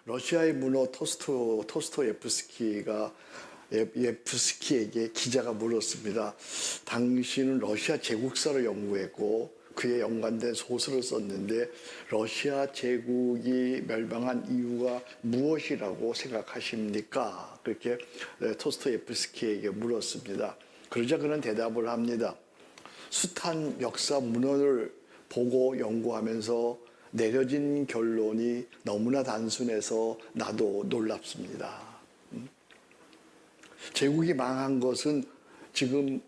러시아의 문호 토스토예프스키가 예프스키에게 기자가 물었습니다. 당신은 러시아 제국사를 연구했고 그에 연관된 소설을 썼는데 러시아 제국이 멸망한 이유가 무엇이라고 생각하십니까? 그렇게 토스토예프스키에게 물었습니다. 그러자 그는 대답을 합니다. 숱한 역사 문헌을 보고 연구하면서 내려진 결론이 너무나 단순해서 나도 놀랍습니다. 제국이 망한 것은 지금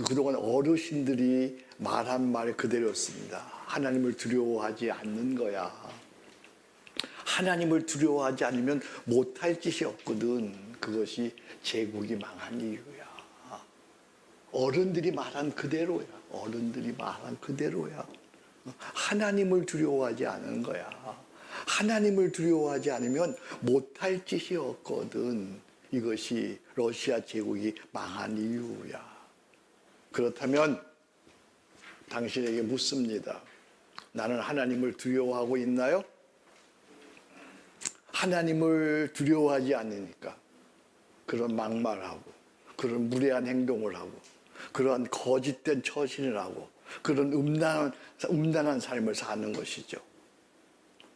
그동안 어르신들이 말한 말 그대로였습니다. 하나님을 두려워하지 않는 거야. 하나님을 두려워하지 않으면 못할 짓이 없거든. 그것이 제국이 망한 이유야. 어른들이 말한 그대로야. 어른들이 말한 그대로야. 하나님을 두려워하지 않는 거야. 하나님을 두려워하지 않으면 못할 짓이 없거든. 이것이 러시아 제국이 망한 이유야. 그렇다면 당신에게 묻습니다. 나는 하나님을 두려워하고 있나요? 하나님을 두려워하지 않으니까 그런 막말하고 그런 무례한 행동을 하고 그런 거짓된 처신을 하고 그런 음란한 삶을 사는 것이죠.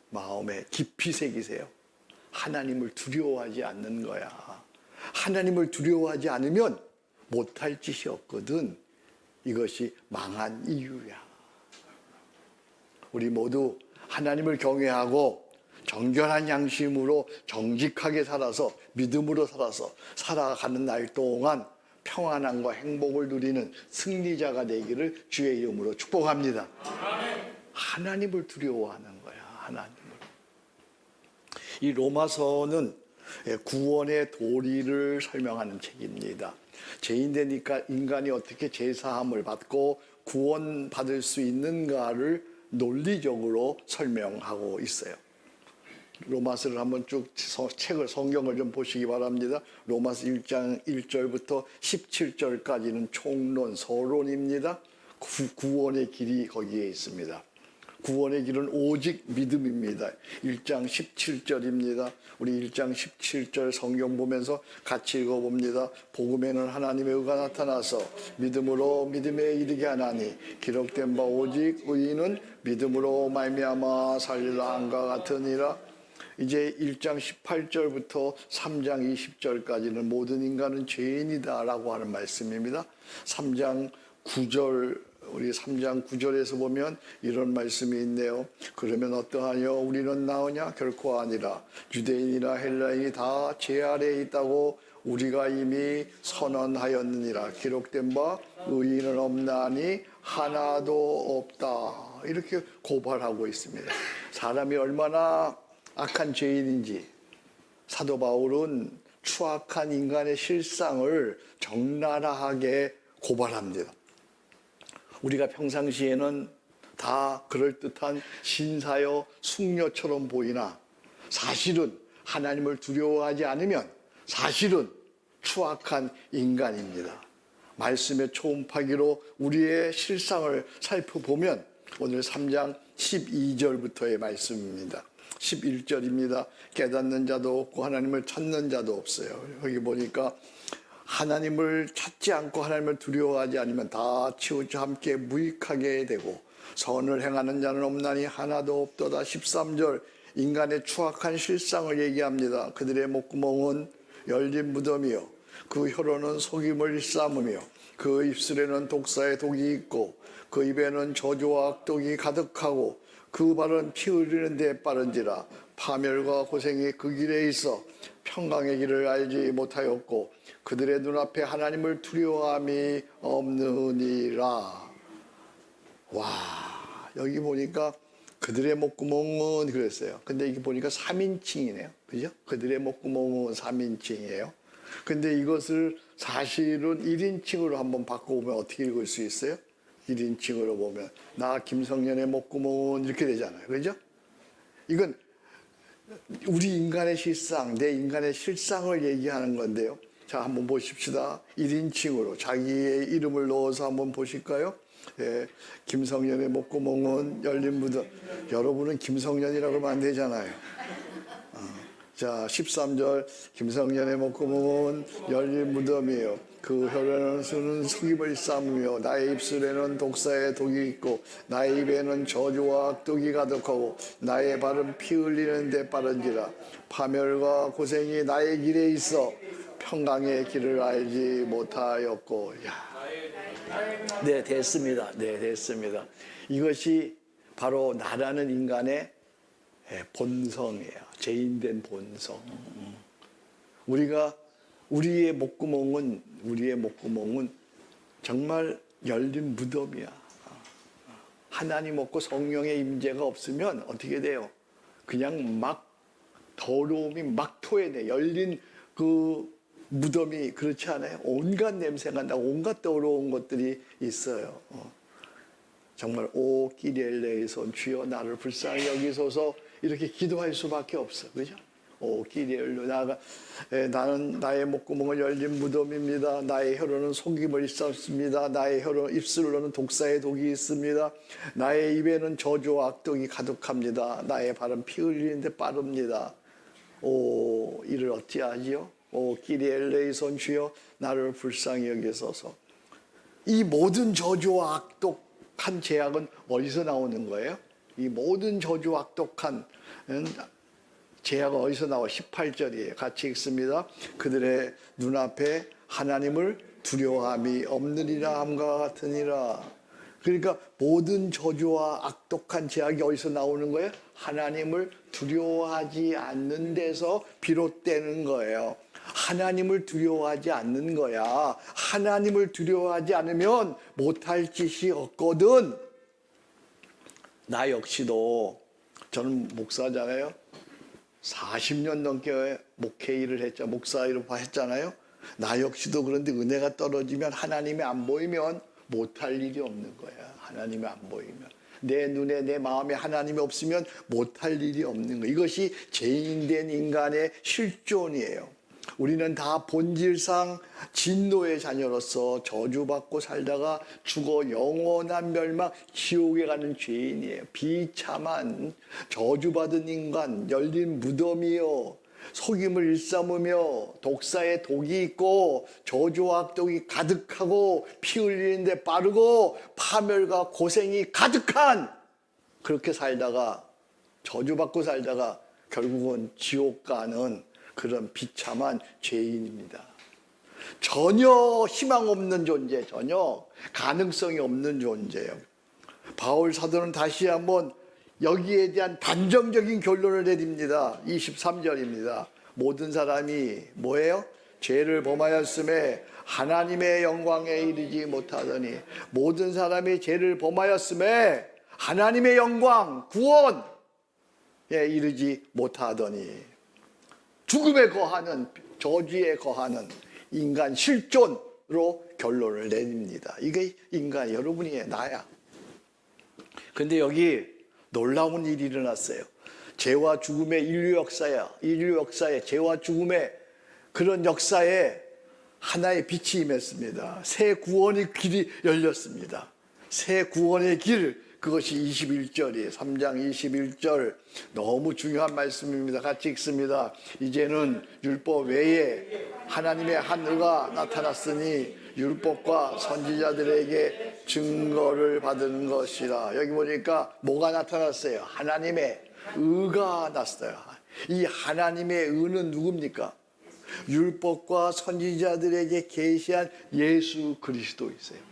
마음에 깊이 새기세요. 하나님을 두려워하지 않는 거야. 하나님을 두려워하지 않으면 못할 짓이 없거든. 이것이 망한 이유야. 우리 모두 하나님을 경외하고 정결한 양심으로 정직하게 살아서 믿음으로 살아가는 날 동안 평안함과 행복을 누리는 승리자가 되기를 주의 이름으로 축복합니다. 하나님을 두려워하는 거야. 하나님을. 이 로마서는 구원의 도리를 설명하는 책입니다. 죄인되니까 인간이 어떻게 죄사함을 받고 구원받을 수 있는가를 논리적으로 설명하고 있어요. 로마서를 한번 쭉 성경을 좀 보시기 바랍니다. 로마서 1장 1절부터 17절까지는 총론, 서론입니다. 구원의 길이 거기에 있습니다. 구원의 길은 오직 믿음입니다. 1장 17절입니다. 우리 1장 17절 성경 보면서 같이 읽어봅니다. 복음에는 하나님의 의가 나타나서 믿음으로 믿음에 이르게 하나니 기록된 바 오직 의인은 믿음으로 말미암아 살리라 함과 같으니라. 이제 1장 18절부터 3장 20절까지는 모든 인간은 죄인이다 라고 하는 말씀입니다. 3장 9절 우리 3장 9절에서 보면 이런 말씀이 있네요. 그러면 어떠하냐? 우리는 나으냐? 결코 아니라 유대인이나 헬라인이 다 죄 아래에 있다고 우리가 이미 선언하였느니라. 기록된 바 의인은 없나니 하나도 없다. 이렇게 고발하고 있습니다. 사람이 얼마나 악한 죄인인지 사도 바울은 추악한 인간의 실상을 적나라하게 고발합니다. 우리가 평상시에는 다 그럴듯한 신사여 숙녀처럼 보이나 사실은 하나님을 두려워하지 않으면 사실은 추악한 인간입니다. 말씀의 초음파기로 우리의 실상을 살펴보면 오늘 3장 12절부터의 말씀입니다. 11절입니다. 깨닫는 자도 없고 하나님을 찾는 자도 없어요. 여기 보니까 하나님을 찾지 않고 하나님을 두려워하지 않으면 다 치우쳐 함께 무익하게 되고 선을 행하는 자는 없나니 하나도 없도다. 13절 인간의 추악한 실상을 얘기합니다. 그들의 목구멍은 열린 무덤이요 그 혀로는 속임을 일삼으며 그 입술에는 독사의 독이 있고 그 입에는 저주와 악독이 가득하고 그 발은 피 흘리는 데 빠른지라. 파멸과 고생이 그 길에 있어 평강의 길을 알지 못하였고 그들의 눈앞에 하나님을 두려워함이 없느니라. 와, 여기 보니까 그들의 목구멍은 그랬어요. 근데 이게 보니까 3인칭이네요. 그죠? 그들의 목구멍은 3인칭이에요. 근데 이것을 사실은 1인칭으로 한번 바꿔보면 어떻게 읽을 수 있어요? 1인칭으로 보면 나 김성년의 목구멍은 이렇게 되잖아요. 그죠? 이건 우리 인간의 실상, 내 인간의 실상을 얘기하는 건데요. 자, 한번 보십시다. 1인칭으로 자기의 이름을 넣어서 한번 보실까요? 예, 김성년의 목구멍은 열린 무덤. 여러분은 김성년이라고 하면 안 되잖아요. 자, 13절 김성년의 목구멍은 열린 무덤이에요. 그 혀로는 수는 속임을 삼으며 나의 입술에는 독사의 독이 있고 나의 입에는 저주와 악독이 가득하고 나의 발은 피 흘리는 데 빠른지라. 파멸과 고생이 나의 길에 있어 평강의 길을 알지 못하였고. 네, 됐습니다. 네, 됐습니다. 이것이 바로 나라는 인간의 본성이에요. 죄인된 본성. 우리의 목구멍은 정말 열린 무덤이야. 하나님 없고 성령의 임재가 없으면 어떻게 돼요? 그냥 막 더러움이 막 토해내. 열린 그 무덤이 그렇지 않아요? 온갖 냄새가 나고 온갖 더러운 것들이 있어요. 정말 오 기리엘레이손 주여 나를 불쌍히 여기소서 이렇게 기도할 수밖에 없어. 그죠? 오 기리엘로 나는 나의 목구멍을 열린 무덤입니다. 나의 혀로는 속임을 썩습니다. 나의 입술로는 독사의 독이 있습니다. 나의 입에는 저주와 악독이 가득합니다. 나의 발은 피 흘리는데 빠릅니다. 오 이를 어찌하지요? 오 기리엘레이손 주여 나를 불쌍히 여기소서. 이 모든 저주와 악독한 죄악은 어디서 나오는 거예요? 이 모든 저주와 악독한 죄악은 어디서 나와? 18절이에요. 같이 읽습니다. 그들의 눈앞에 하나님을 두려워함이 없느니라 함과 같으니라. 그러니까 모든 저주와 악독한 죄악이 어디서 나오는 거예요? 하나님을 두려워하지 않는 데서 비롯되는 거예요. 하나님을 두려워하지 않는 거야. 하나님을 두려워하지 않으면 못할 짓이 없거든. 나 역시도 저는 목사잖아요. 40년 넘게 목회 일을 했죠. 목사 일을 했잖아요. 나 역시도 그런데 은혜가 떨어지면 하나님이 안 보이면 못할 일이 없는 거야. 하나님이 안 보이면. 내 눈에 내 마음에 하나님이 없으면 못할 일이 없는 거야. 이것이 죄인된 인간의 실존이에요. 우리는 다 본질상 진노의 자녀로서 저주받고 살다가 죽어 영원한 멸망 지옥에 가는 죄인이에요. 비참한 저주받은 인간, 열린 무덤이요. 속임을 일삼으며 독사의 독이 있고 저주와 악독이 가득하고 피 흘리는데 빠르고 파멸과 고생이 가득한 그렇게 살다가 저주받고 살다가 결국은 지옥 가는 그런 비참한 죄인입니다. 전혀 희망 없는 존재, 전혀 가능성이 없는 존재예요. 바울 사도는 다시 한번 여기에 대한 단정적인 결론을 내립니다. 23절입니다. 모든 사람이 뭐예요? 죄를 범하였음에 하나님의 영광에 이르지 못하더니 모든 사람이 죄를 범하였음에 하나님의 영광, 구원에 이르지 못하더니 죽음에 거하는 저주에 거하는 인간 실존으로 결론을 내립니다. 이게 인간 여러분이 나야. 근데 여기 놀라운 일이 일어났어요. 죄와 죽음의 인류 역사에 죄와 죽음의 그런 역사에 하나의 빛이 임했습니다. 새 구원의 길이 열렸습니다. 새 구원의 길, 그것이 21절이에요. 3장 21절 너무 중요한 말씀입니다. 같이 읽습니다. 이제는 율법 외에 하나님의 한 의가 나타났으니 율법과 선지자들에게 증거를 받은 것이라. 여기 보니까 뭐가 나타났어요? 하나님의 의가 났어요. 이 하나님의 의는 누굽니까? 율법과 선지자들에게 계시한 예수 그리스도이세요.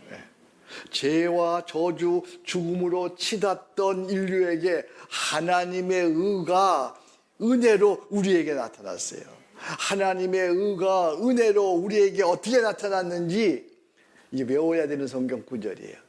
죄와 저주, 죽음으로 치닫던 인류에게 하나님의 의가 은혜로 우리에게 나타났어요. 하나님의 의가 은혜로 우리에게 어떻게 나타났는지 이제 외워야 되는 성경 구절이에요.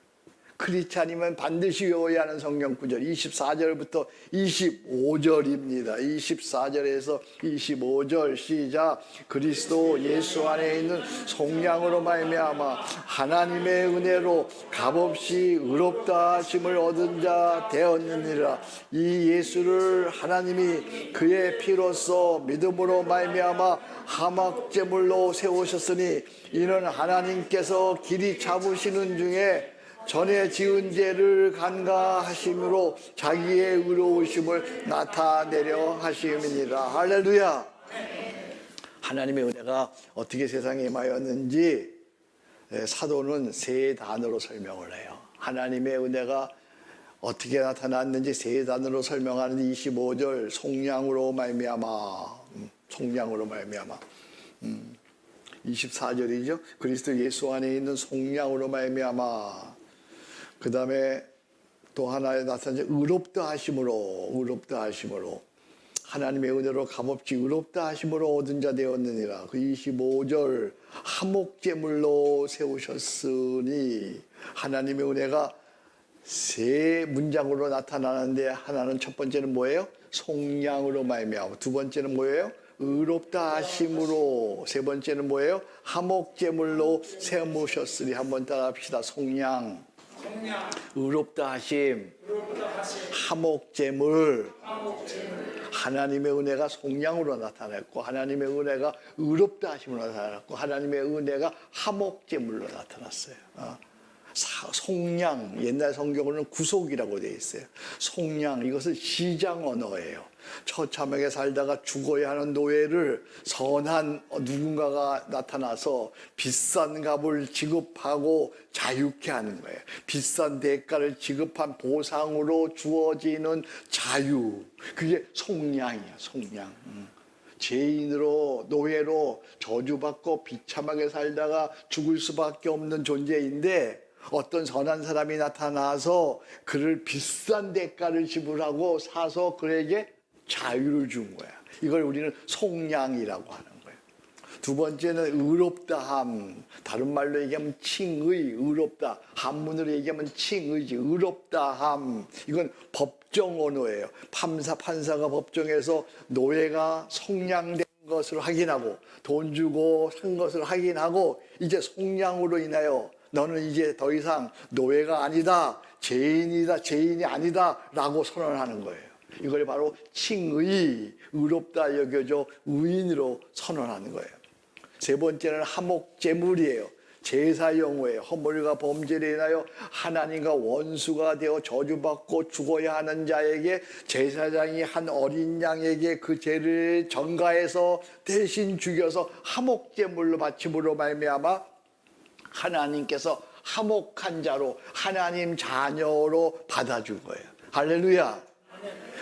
크리스찬이면 반드시 외워야 하는 성경 구절 24절부터 25절입니다. 24절에서 25절 시작. 그리스도 예수 안에 있는 속량으로 말미암아 하나님의 은혜로 값없이 의롭다 하심을 얻은 자 되었느니라. 이 예수를 하나님이 그의 피로써 믿음으로 말미암아 화목제물로 세우셨으니 이는 하나님께서 길이 잡으시는 중에 전에 지은 죄를 간과하심으로 자기의 의로우심을 나타내려 하심이니라. 할렐루야. 하나님의 은혜가 어떻게 세상에 임하였는지 사도는 세 단어로 설명을 해요. 하나님의 은혜가 어떻게 나타났는지 세 단어로 설명하는 25절 속량으로 말미암아, 속량으로 말미암아. 24절이죠. 그리스도 예수 안에 있는 속량으로 말미암아. 그 다음에 또 하나에 나타난 의롭다 하심으로, 의롭다 하심으로. 하나님의 은혜로 값없이 의롭다 하심으로 얻은 자 되었느니라. 그 25절 화목제물로 세우셨으니. 하나님의 은혜가 세 문장으로 나타나는데 하나는 첫 번째는 뭐예요? 속량으로 말미암아. 두 번째는 뭐예요? 의롭다 하심으로. 세 번째는 뭐예요? 화목제물로 세우셨으니. 한번 따라합시다. 속량, 의롭다 하심, 화목제물. 하나님의 은혜가 속량으로 나타났고, 하나님의 은혜가 의롭다 하심으로 나타났고, 하나님의 은혜가 화목제물로 나타났어요. 속량, 옛날 성경으로는 구속이라고 되어 있어요. 속량, 이것은 시장 언어예요. 처참하게 살다가 죽어야 하는 노예를 선한 누군가가 나타나서 비싼 값을 지급하고 자유케 하는 거예요. 비싼 대가를 지급한 보상으로 주어지는 자유. 그게 속량이야, 속량. 죄인으로, 노예로 저주받고 비참하게 살다가 죽을 수밖에 없는 존재인데 어떤 선한 사람이 나타나서 그를 비싼 대가를 지불하고 사서 그에게 자유를 준 거야. 이걸 우리는 속량이라고 하는 거예요. 두 번째는 의롭다함. 다른 말로 얘기하면 칭의, 의롭다. 한문으로 얘기하면 칭의지. 의롭다함. 이건 법정 언어예요. 판사가 법정에서 노예가 속량된 것을 확인하고 돈 주고 산 것을 확인하고 이제 속량으로 인하여 너는 이제 더 이상 노예가 아니다, 죄인이다, 죄인이 아니다 라고 선언하는 거예요. 이걸 바로 칭의, 의롭다 여겨져 의인으로 선언하는 거예요. 세 번째는 화목제물이에요. 제사 용어예요. 허물과 범죄를 인하여 하나님과 원수가 되어 저주받고 죽어야 하는 자에게 제사장이 한 어린 양에게 그 죄를 전가해서 대신 죽여서 화목제물로 바침으로 말미암아 하나님께서 화목한 자로 하나님 자녀로 받아준 거예요. 할렐루야.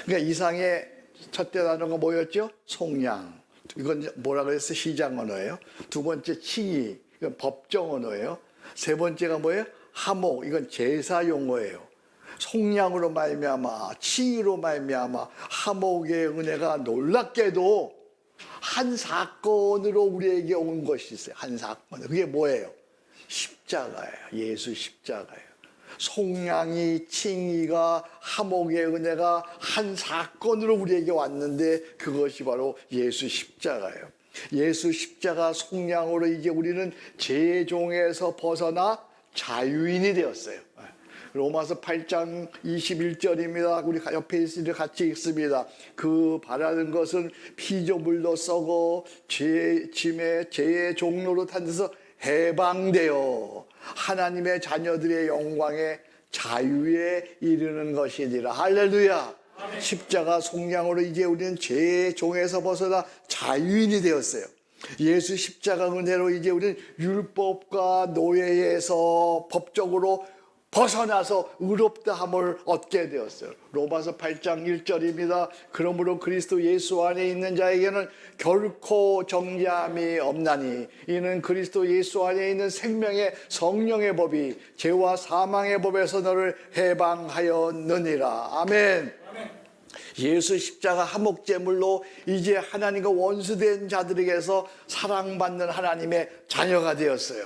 그러니까 이상의 첫째 단어가 뭐였죠? 속량. 이건 뭐라 그랬어요? 시장 언어예요. 두 번째 칭의. 이건 법정 언어예요. 세 번째가 뭐예요? 화목. 이건 제사 용어예요. 속량으로 말미암아, 칭의로 말미암아, 화목의 은혜가 놀랍게도 한 사건으로 우리에게 온 것이 있어요. 한 사건. 그게 뭐예요? 십자가예요. 예수 십자가예요. 속량이, 칭의가, 화목의 은혜가 한 사건으로 우리에게 왔는데 그것이 바로 예수 십자가예요. 예수 십자가 속량으로 이제 우리는 죄의 종에서 벗어나 자유인이 되었어요. 로마서 8장 21절입니다. 우리 옆에 있으니 같이 읽습니다. 그 바라는 것은 피조물로 썩어 죄의 종로로 탄 데서 해방되어 하나님의 자녀들의 영광의 자유에 이르는 것이니라. 할렐루야. 아멘. 십자가 속량으로 이제 우리는 죄의 종에서 벗어나 자유인이 되었어요. 예수 십자가 은혜로 이제 우리는 율법과 노예에서 법적으로 벗어나서 의롭다함을 얻게 되었어요. 로마서 8장 1절입니다. 그러므로 그리스도 예수 안에 있는 자에게는 결코 정죄함이 없나니 이는 그리스도 예수 안에 있는 생명의 성령의 법이 죄와 사망의 법에서 너를 해방하였느니라. 아멘. 예수 십자가 화목제물로 이제 하나님과 원수된 자들에게서 사랑받는 하나님의 자녀가 되었어요.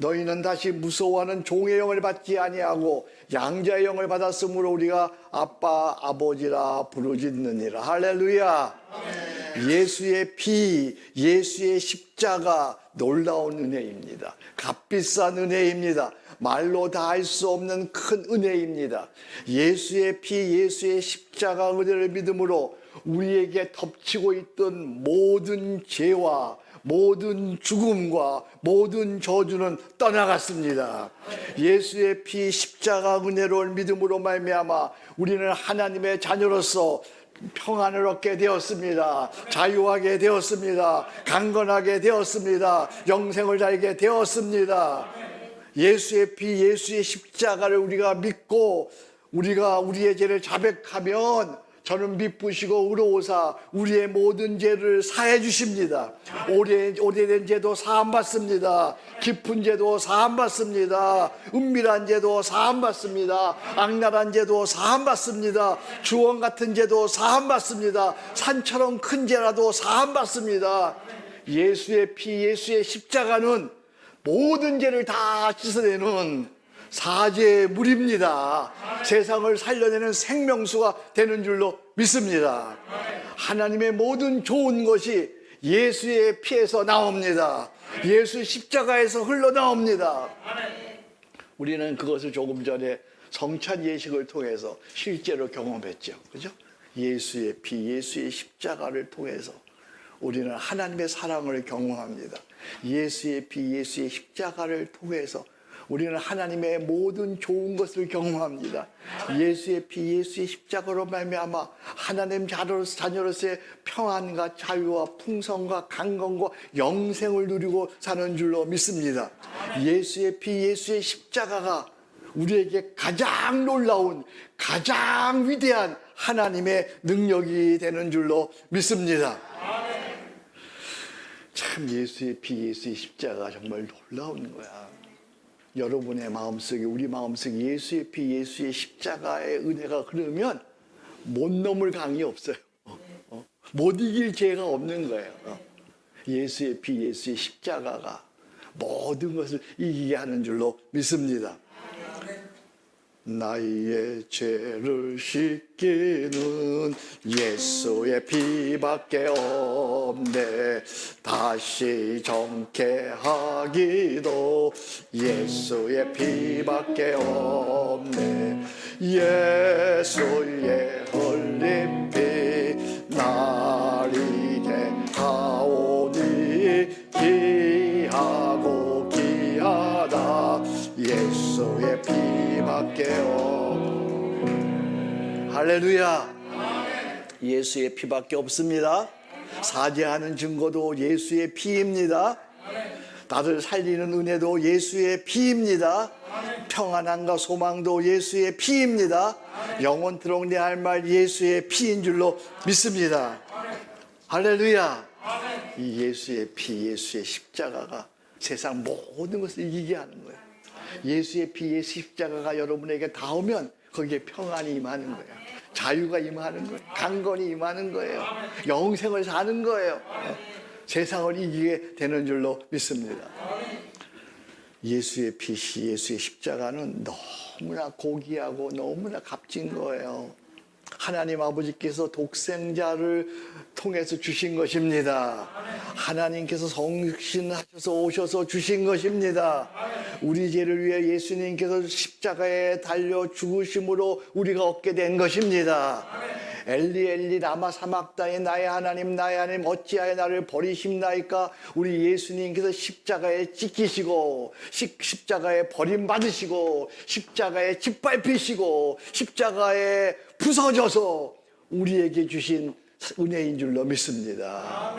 너희는 다시 무서워하는 종의 영을 받지 아니하고 양자의 영을 받았으므로 우리가 아빠 아버지라 부르짖느니라. 할렐루야. 아멘. 예수의 피, 예수의 십자가 놀라운 은혜입니다. 값비싼 은혜입니다. 말로 다 할 수 없는 큰 은혜입니다. 예수의 피, 예수의 십자가 은혜를 믿음으로 우리에게 덮치고 있던 모든 죄와 모든 죽음과 모든 저주는 떠나갔습니다. 예수의 피 십자가 은혜로운 믿음으로 말미암아 우리는 하나님의 자녀로서 평안을 얻게 되었습니다. 자유하게 되었습니다. 강건하게 되었습니다. 영생을 알게 되었습니다. 예수의 피, 예수의 십자가를 우리가 믿고 우리가 우리의 죄를 자백하면 저는 미쁘시고 의로우사 우리의 모든 죄를 사해 주십니다. 오래된 죄도 사함 받습니다. 깊은 죄도 사함 받습니다. 은밀한 죄도 사함 받습니다. 악랄한 죄도 사함 받습니다. 주원 같은 죄도 사함 받습니다. 산처럼 큰 죄라도 사함 받습니다. 예수의 피, 예수의 십자가는 모든 죄를 다 씻어내는 사죄의 물입니다. 세상을 살려내는 생명수가 되는 줄로 믿습니다. 하나님의 모든 좋은 것이 예수의 피에서 나옵니다. 예수 십자가에서 흘러나옵니다. 우리는 그것을 조금 전에 성찬 예식을 통해서 실제로 경험했죠. 그죠? 예수의 피, 예수의 십자가를 통해서 우리는 하나님의 사랑을 경험합니다. 예수의 피, 예수의 십자가를 통해서 우리는 하나님의 모든 좋은 것을 경험합니다. 예수의 피, 예수의 십자가로 말미암아 하나님 자녀로서의 평안과 자유와 풍성과 강건과 영생을 누리고 사는 줄로 믿습니다. 예수의 피, 예수의 십자가가 우리에게 가장 놀라운, 가장 위대한 하나님의 능력이 되는 줄로 믿습니다. 참 예수의 피, 예수의 십자가 정말 놀라운 거야. 여러분의 마음속에, 우리 마음속에 예수의 피, 예수의 십자가의 은혜가 흐르면 못 넘을 강이 없어요. 못 이길 죄가 없는 거예요. 예수의 피, 예수의 십자가가 모든 것을 이기게 하는 줄로 믿습니다. 나의 죄를 씻기는 예수의 피밖에 없네. 다시 정케 하기도 예수의 피밖에 없네. 예수의 흘린 피 날 이게 하오니 귀하고 귀하다. 예수의 피밖에 할렐루야. 예수의 피밖에 없습니다. 사죄하는 증거도 예수의 피입니다. 나를 살리는 은혜도 예수의 피입니다. 평안함과 소망도 예수의 피입니다. 영원토록 내 할 말 예수의 피인 줄로 믿습니다. 할렐루야. 이 예수의 피, 예수의 십자가가 세상 모든 것을 이기게 하는 거예요. 예수의 피, 예수의 십자가가 여러분에게 닿으면 거기에 평안이 임하는 거예요. 자유가 임하는 거예요. 강건이 임하는 거예요. 영생을 사는 거예요. 세상을 이기게 되는 줄로 믿습니다. 예수의 피, 예수의 십자가는 너무나 고귀하고 너무나 값진 거예요. 하나님 아버지께서 독생자를 통해서 주신 것입니다. 하나님께서 성신하셔서 오셔서 주신 것입니다. 우리 죄를 위해 예수님께서 십자가에 달려 죽으심으로 우리가 얻게 된 것입니다. 엘리 엘리 라마 사막다니 나의 하나님 어찌하여 나를 버리십나이까. 우리 예수님께서 십자가에 찢기시고 십자가에 버림받으시고 십자가에 짓밟히시고 십자가에 부서져서 우리에게 주신 은혜인 줄로 믿습니다.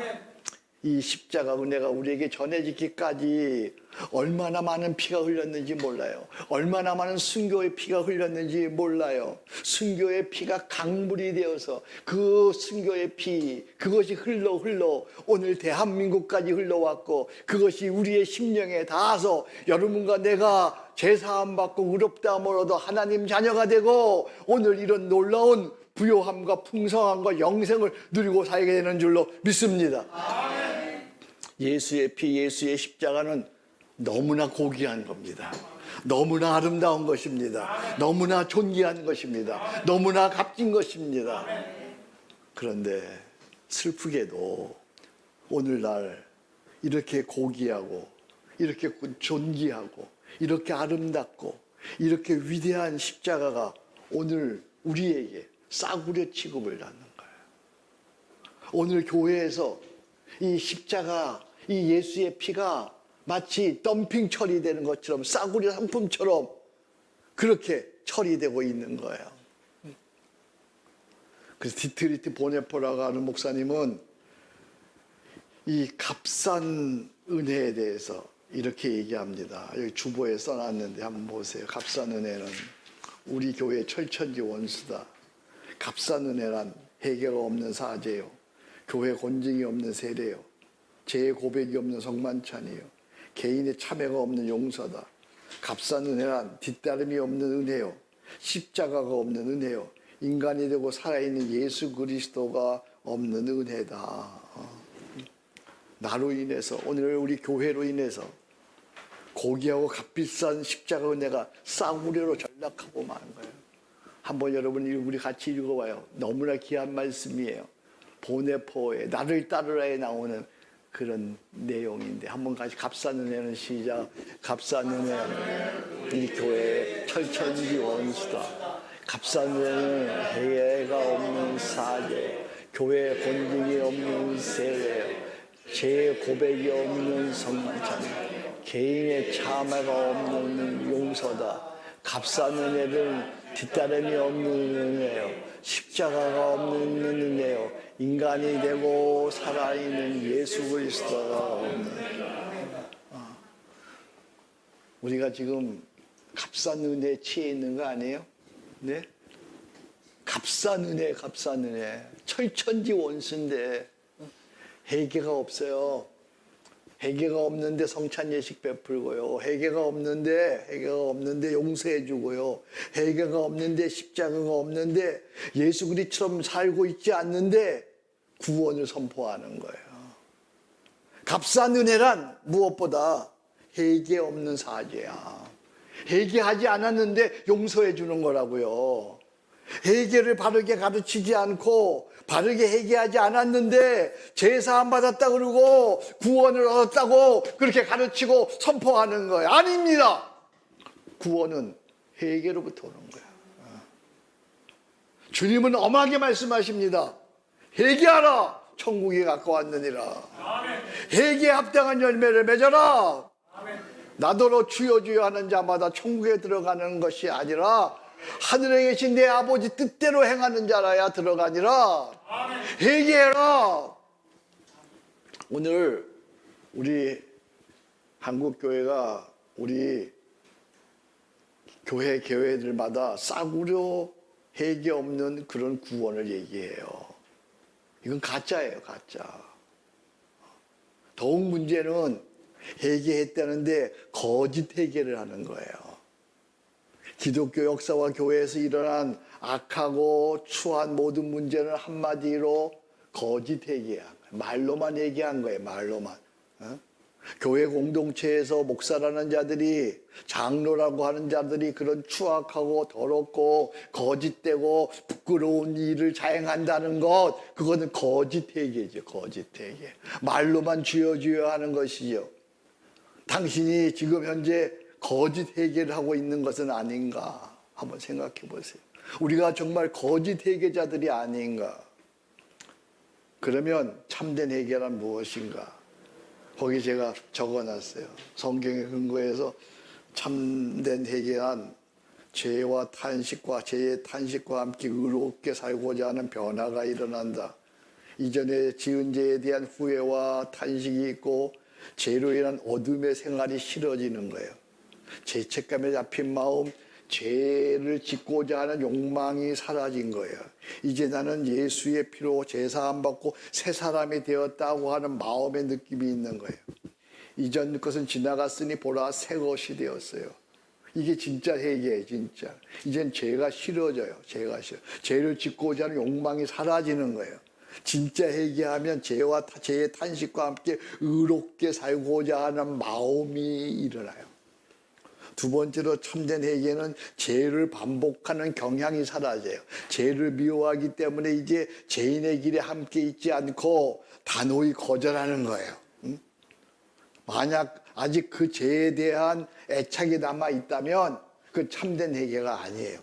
이 십자가 은혜가 우리에게 전해지기까지 얼마나 많은 피가 흘렸는지 몰라요. 얼마나 많은 순교의 피가 흘렸는지 몰라요. 순교의 피가 강물이 되어서 그 순교의 피, 그것이 흘러 오늘 대한민국까지 흘러왔고 그것이 우리의 심령에 닿아서 여러분과 내가 죄사함 받고 의롭다함을 얻어 하나님 자녀가 되고 오늘 이런 놀라운 부요함과 풍성함과 영생을 누리고 살게 되는 줄로 믿습니다. 예수의 피, 예수의 십자가는 너무나 고귀한 겁니다. 너무나 아름다운 것입니다. 너무나 존귀한 것입니다. 너무나 값진 것입니다. 그런데 슬프게도 오늘날 이렇게 고귀하고 이렇게 존귀하고 이렇게 아름답고 이렇게 위대한 십자가가 오늘 우리에게 싸구려 취급을 받는 거예요. 오늘 교회에서 이 십자가, 이 예수의 피가 마치 덤핑 처리되는 것처럼, 싸구려 상품처럼 그렇게 처리되고 있는 거예요. 그래서 디트리트 보네포라고 하는 목사님은 이 값싼 은혜에 대해서 이렇게 얘기합니다. 여기 주보에 써놨는데 한번 보세요. 값싼 은혜는 우리 교회의 철천지 원수다. 값싼 은혜란 해결가 없는 사죄요, 교회 권징이 없는 세례요, 제 고백이 없는 성만찬이요, 개인의 참여가 없는 용서다. 값싼 은혜란 뒤따름이 없는 은혜요, 십자가가 없는 은혜요, 인간이 되고 살아있는 예수 그리스도가 없는 은혜다. 나로 인해서, 오늘 우리 교회로 인해서 고귀하고 값비싼 십자가 은혜가 싸구려로 전락하고 마는 거예요. 한번 여러분 우리 같이 읽어봐요. 너무나 귀한 말씀이에요. 보네포의 나를 따르라에 나오는 그런 내용인데, 한번 같이 값싼 은혜는 시작. 값싼 은혜는 이 교회의 철천지 원수다. 값싼 은혜는 해가 없는 사죄, 교회 권징이 없는 세례, 제 고백이 없는 성찬, 개인의 참회가 없는 용서다. 값싼 은혜는 뒤따름이 없는 은혜요, 십자가가 없는 은혜요, 인간이 되고 살아있는 예수 그리스도가 없는. 우리가 지금 값싼 은혜에 취해 있는 거 아니에요? 네? 값싼 은혜, 값싼 은혜. 철천지 원수인데 회개가 없어요. 회개가 없는데 성찬 예식 베풀고요. 회개가 없는데 용서해 주고요. 회개가 없는데 십자가가 없는데 예수 그리스도처럼 살고 있지 않는데 구원을 선포하는 거예요. 값싼 은혜란 무엇보다 회개 없는 사죄야. 회개하지 않았는데 용서해 주는 거라고요. 회개를 바르게 가르치지 않고 바르게 회개하지 않았는데 제사함 받았다 그러고 구원을 얻었다고 그렇게 가르치고 선포하는 거예요. 아닙니다. 구원은 회개로부터 오는 거예요. 주님은 엄하게 말씀하십니다. 회개하라, 천국이 가까웠느니라. 회개에 합당한 열매를 맺어라. 나더러 주여 주여 하는 자마다 천국에 들어가는 것이 아니라 하늘에 계신 내 아버지 뜻대로 행하는 자라야 들어가니라. 회개해라. 오늘 우리 한국교회가 우리 교회들마다 싸구려 회개 없는 그런 구원을 얘기해요. 이건 가짜예요, 가짜. 더욱 문제는 회개했다는데 거짓 회개를 하는 거예요. 기독교 역사와 교회에서 일어난 악하고 추한 모든 문제는 한마디로 거짓 회개한 거예요. 말로만 얘기한 거예요. 말로만. 교회 공동체에서 목사라는 자들이, 장로라고 하는 자들이 그런 추악하고 더럽고 거짓되고 부끄러운 일을 자행한다는 것, 그거는 거짓 회개죠. 거짓 회개. 말로만 주여 주여 하는 것이죠. 당신이 지금 현재 거짓 회개를 하고 있는 것은 아닌가 한번 생각해 보세요. 우리가 정말 거짓 회개자들이 아닌가. 그러면 참된 회개란 무엇인가? 거기 제가 적어놨어요. 성경에 근거해서 참된 회개란 죄와 탄식과 죄의 탄식과 함께 의롭게 살고자 하는 변화가 일어난다. 이전에 지은 죄에 대한 후회와 탄식이 있고 죄로 인한 어둠의 생활이 싫어지는 거예요. 죄책감에 잡힌 마음, 죄를 짓고자 하는 욕망이 사라진 거예요. 이제 나는 예수의 피로 제사함 받고 새 사람이 되었다고 하는 마음의 느낌이 있는 거예요. 이전 것은 지나갔으니 보라 새 것이 되었어요. 이게 진짜 회개예요, 진짜. 이젠 죄가 싫어져요. 죄가 싫어. 죄를 짓고자 하는 욕망이 사라지는 거예요. 진짜 회개하면 죄와 죄의 탄식과 함께 의롭게 살고자 하는 마음이 일어나요. 두 번째로 참된 회개는 죄를 반복하는 경향이 사라져요. 죄를 미워하기 때문에 이제 죄인의 길에 함께 있지 않고 단호히 거절하는 거예요. 만약 아직 그 죄에 대한 애착이 남아 있다면 그 참된 회개가 아니에요.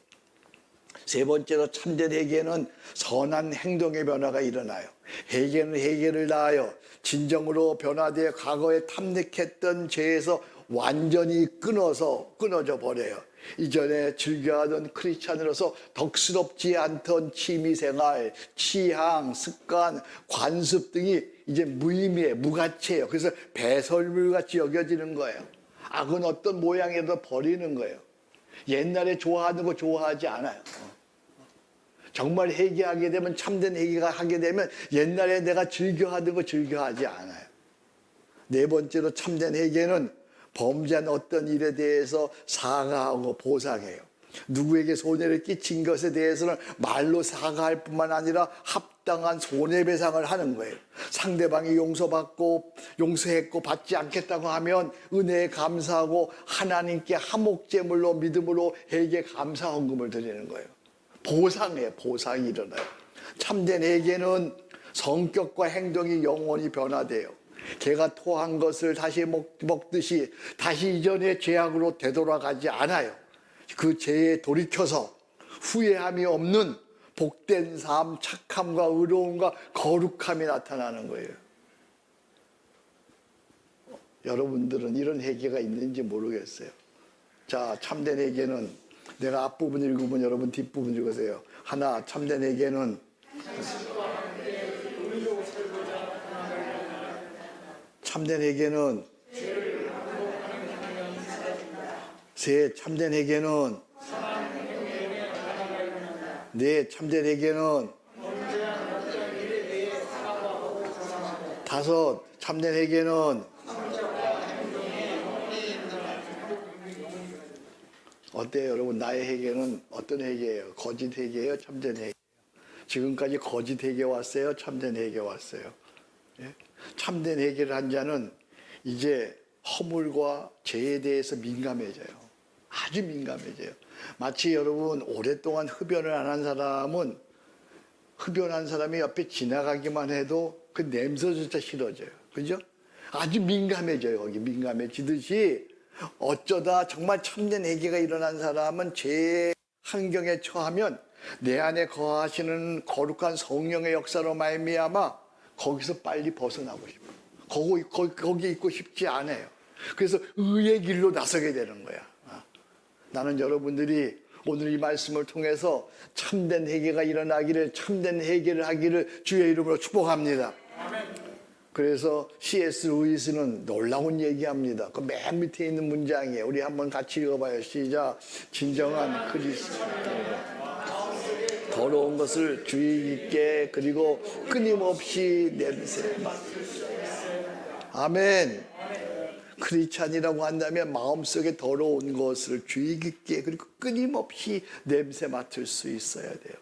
세 번째로 참된 회개는 선한 행동의 변화가 일어나요. 회개는 회개를 낳아요. 진정으로 변화되어 과거에 탐닉했던 죄에서 완전히 끊어져 버려요. 이전에 즐겨하던 크리스찬으로서 덕스럽지 않던 취미생활, 취향, 습관, 관습 등이 이제 무의미해, 무가치해요. 그래서 배설물같이 여겨지는 거예요. 악은 어떤 모양이라도 버리는 거예요. 옛날에 좋아하는 거 좋아하지 않아요. 정말 회개하게 되면, 참된 회개가 하게 되면 옛날에 내가 즐겨하던 거 즐겨하지 않아요. 네 번째로 참된 회개는 범죄한 어떤 일에 대해서 사과하고 보상해요. 누구에게 손해를 끼친 것에 대해서는 말로 사과할 뿐만 아니라 합당한 손해배상을 하는 거예요. 상대방이 용서했고 받지 않겠다고 하면 은혜에 감사하고 하나님께 화목제물로 믿음으로 회개 감사 헌금을 드리는 거예요. 보상이에요. 보상이 일어나요. 참된 회개는 성격과 행동이 영원히 변화돼요. 개가 토한 것을 다시 먹듯이 다시 이전의 죄악으로 되돌아가지 않아요. 그 죄에 돌이켜서 후회함이 없는 복된 삶, 착함과 의로움과 거룩함이 나타나는 거예요. 여러분들은 이런 회개가 있는지 모르겠어요. 자, 참된 회개는 내가 앞부분 읽으면 여러분 뒷부분 읽으세요. 하나, 참된 회개는 참된 회개는 셋, 참된 회개는 넷, 참된 회개는 다섯, 참된 회개는 어때요 여러분? 나의 회개는 어떤 회개예요? 거짓 회개예요? 참된 회개예요? 지금까지 거짓 회개 왔어요? 참된 회개 왔어요? 예? 참된 회개를 한 자는 이제 허물과 죄에 대해서 민감해져요. 아주 민감해져요. 마치 여러분 오랫동안 흡연을 안 한 사람은 흡연한 사람이 옆에 지나가기만 해도 그 냄새조차 싫어져요. 그죠? 아주 민감해져요. 거기 민감해지듯이 어쩌다 정말 참된 회개가 일어난 사람은 죄의 환경에 처하면 내 안에 거하시는 거룩한 성령의 역사로 말미암아 거기서 빨리 벗어나고 싶어요. 거기 있고 싶지 않아요. 그래서 의의 길로 나서게 되는 거야. 나는 여러분들이 오늘 이 말씀을 통해서 참된 회개가 일어나기를, 참된 회개를 하기를 주의 이름으로 축복합니다. 그래서 C.S. 루이스는 놀라운 얘기합니다. 그 맨 밑에 있는 문장이에요. 우리 한번 같이 읽어봐요. 시작. 진정한 그리스도 더러운 것을 주의 깊게 그리고 끊임없이 냄새 맡을 수 있어요. 아멘. 크리스찬이라고 한다면 마음속에 더러운 것을 주의 깊게 그리고 끊임없이 냄새 맡을 수 있어야 돼요.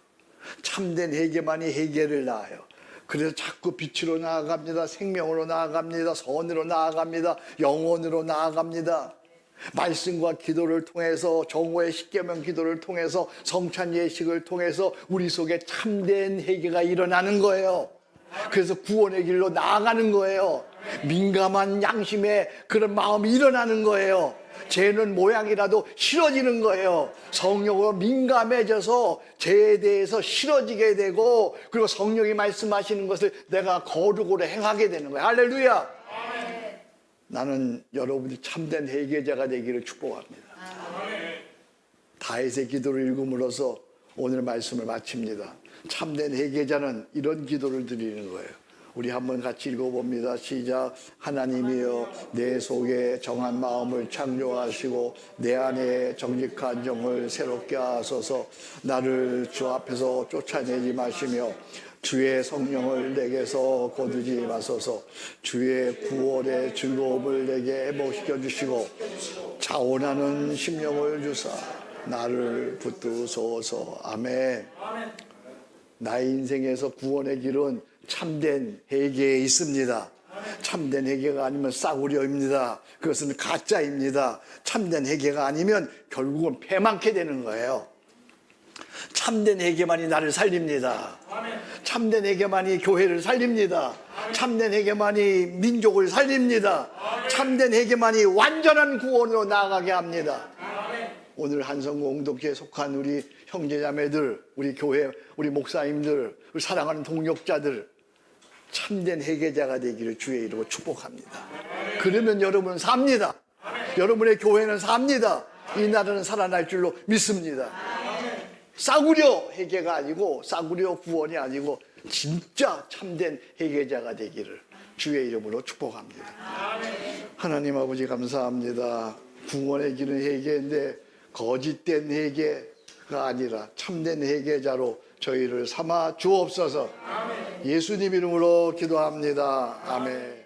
참된 회개만이 회개를 낳아요. 그래서 자꾸 빛으로 나아갑니다. 생명으로 나아갑니다. 선으로 나아갑니다. 영혼으로 나아갑니다. 말씀과 기도를 통해서, 정오의 십계명 기도를 통해서, 성찬 예식을 통해서 우리 속에 참된 회개가 일어나는 거예요. 그래서 구원의 길로 나아가는 거예요. 민감한 양심에 그런 마음이 일어나는 거예요. 죄는 모양이라도 싫어지는 거예요. 성령으로 민감해져서 죄에 대해서 싫어지게 되고, 그리고 성령이 말씀하시는 것을 내가 거룩으로 행하게 되는 거예요. 할렐루야. 나는 여러분이 참된 회개자가 되기를 축복합니다. 다윗의 기도를 읽음으로써 오늘 말씀을 마칩니다. 참된 회개자는 이런 기도를 드리는 거예요. 우리 한번 같이 읽어봅니다. 시작. 하나님이여 내 속에 정한 마음을 창조하시고 내 안에 정직한 정을 새롭게 하소서. 나를 주 앞에서 쫓아내지 마시며 주의 성령을 내게서 거두지 마소서. 주의 구원의 즐거움을 내게 회복시켜 주시고 자원하는 심령을 주사 나를 붙드소서. 아멘. 나의 인생에서 구원의 길은 참된 회개에 있습니다. 참된 회개가 아니면 싸구려입니다. 그것은 가짜입니다. 참된 회개가 아니면 결국은 패망케 되는 거예요. 참된 회개만이 나를 살립니다. 참된 회개만이 교회를 살립니다. 참된 회개만이 민족을 살립니다. 참된 회개만이 완전한 구원으로 나아가게 합니다. 오늘 한성공동체에 속한 우리 형제자매들, 우리 교회, 우리 목사님들, 우리 사랑하는 동역자들 참된 회개자가 되기를 주의 이름으로 축복합니다. 그러면 여러분은 삽니다. 여러분의 교회는 삽니다. 이 나라는 살아날 줄로 믿습니다. 싸구려 회개가 아니고 싸구려 구원이 아니고 진짜 참된 회개자가 되기를 주의 이름으로 축복합니다. 하나님 아버지 감사합니다. 구원의 길은 회개인데 거짓된 회개가 아니라 참된 회개자로 저희를 삼아 주옵소서. 예수님 이름으로 기도합니다. 아멘.